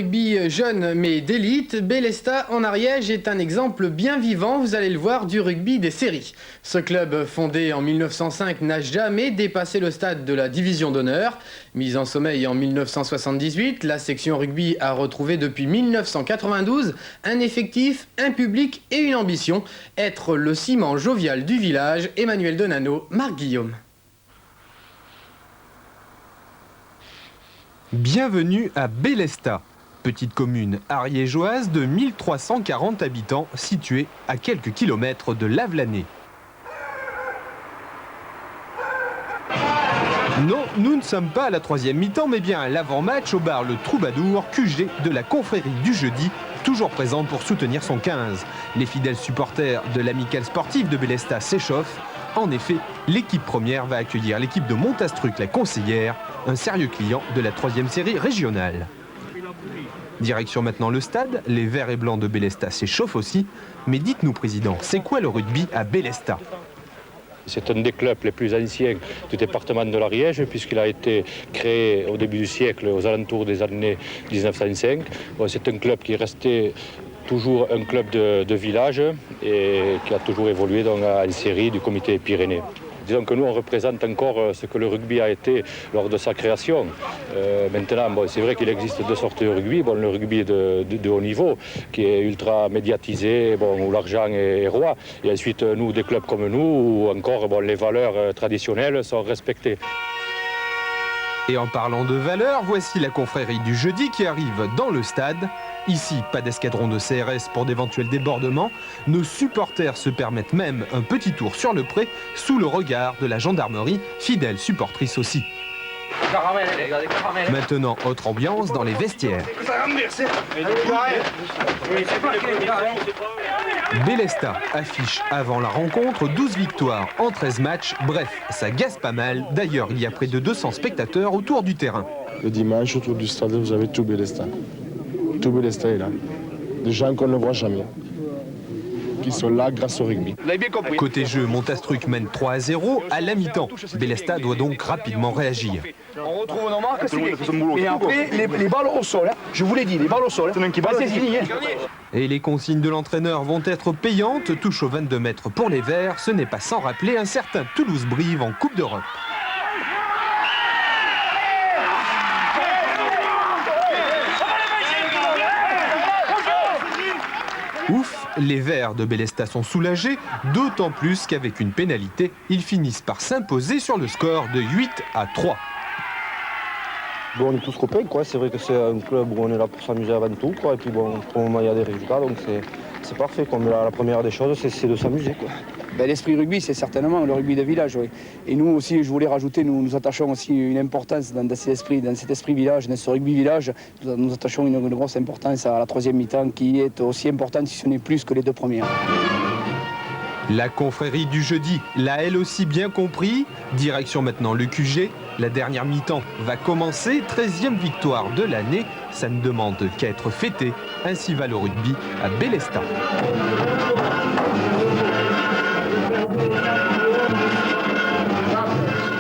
Rugby jeune mais d'élite, Bélestat en Ariège est un exemple bien vivant, vous allez le voir, du rugby des séries. Ce club fondé en 1905 n'a jamais dépassé le stade de la division d'honneur. Mise en sommeil en 1978, la section rugby a retrouvé depuis 1992 un effectif, un public et une ambition, être le ciment jovial du village. Emmanuel Donano, Marc Guillaume. Bienvenue à Bélestat, petite commune ariégeoise de 1340 habitants située à quelques kilomètres de Lavelanet. Non, nous ne sommes pas à la troisième mi-temps, mais bien à l'avant-match au bar Le Troubadour, QG de la confrérie du jeudi, toujours présente pour soutenir son 15. Les fidèles supporters de l'amicale sportive de Bélestat s'échauffent. En effet, l'équipe première va accueillir l'équipe de Montastruc, la conseillère, un sérieux client de la 3e série régionale. Direction maintenant le stade, les verts et blancs de Bélestat s'échauffent aussi. Mais dites-nous, président, c'est quoi le rugby à Bélestat ? C'est un des clubs les plus anciens du département de l'Ariège puisqu'il a été créé au début du siècle, aux alentours des années 1905. C'est un club qui est resté toujours un club de village et qui a toujours évolué dans la série du comité Pyrénées. Disons que nous, on représente encore ce que le rugby a été lors de sa création. Maintenant, c'est vrai qu'il existe deux sortes de rugby. Le rugby de haut niveau, qui est ultra médiatisé, où l'argent est roi. Et ensuite, nous, des clubs comme nous, où encore les valeurs traditionnelles sont respectées. Et en parlant de valeurs, voici la confrérie du jeudi qui arrive dans le stade. Ici, pas d'escadron de CRS pour d'éventuels débordements. Nos supporters se permettent même un petit tour sur le pré sous le regard de la gendarmerie, fidèle supportrice aussi. Maintenant, autre ambiance dans les vestiaires. Bélestat affiche avant la rencontre 12 victoires en 13 matchs. Bref, ça gaze pas mal. D'ailleurs, il y a près de 200 spectateurs autour du terrain. Le dimanche, autour du stade, vous avez tout Bélestat. Tout Bélestat est là. Des gens qu'on ne voit jamais, qui sont là grâce au rugby. Côté jeu, Montastruc mène 3-0 à la mi-temps. Bélestat doit donc rapidement réagir. On retrouve nos marques, et après les balles au sol. Je vous l'ai dit, les balles au sol. C'est fini. Et les consignes de l'entraîneur vont être payantes. Touche aux 22 mètres pour les Verts. Ce n'est pas sans rappeler un certain Toulouse-Brive en Coupe d'Europe. Ouf, les Verts de Bélestat sont soulagés, d'autant plus qu'avec une pénalité, ils finissent par s'imposer sur le score de 8-3. On est tous copains, quoi. C'est vrai que c'est un club où on est là pour s'amuser avant tout, quoi. Et puis bon, pour le moment, il y a des résultats, donc c'est parfait. Comme la première des choses, c'est de s'amuser, quoi. L'esprit rugby, c'est certainement le rugby de village. Oui. Et nous aussi, je voulais rajouter, nous attachons aussi une importance dans cet esprit village, dans ce rugby village. Nous attachons une grosse importance à la 3e mi-temps qui est aussi importante, si ce n'est plus que les 2 premières. La confrérie du jeudi l'a elle aussi bien compris. Direction maintenant le QG. La dernière mi-temps va commencer. 13e victoire de l'année. Ça ne demande qu'à être fêté. Ainsi va le rugby à Bélestat.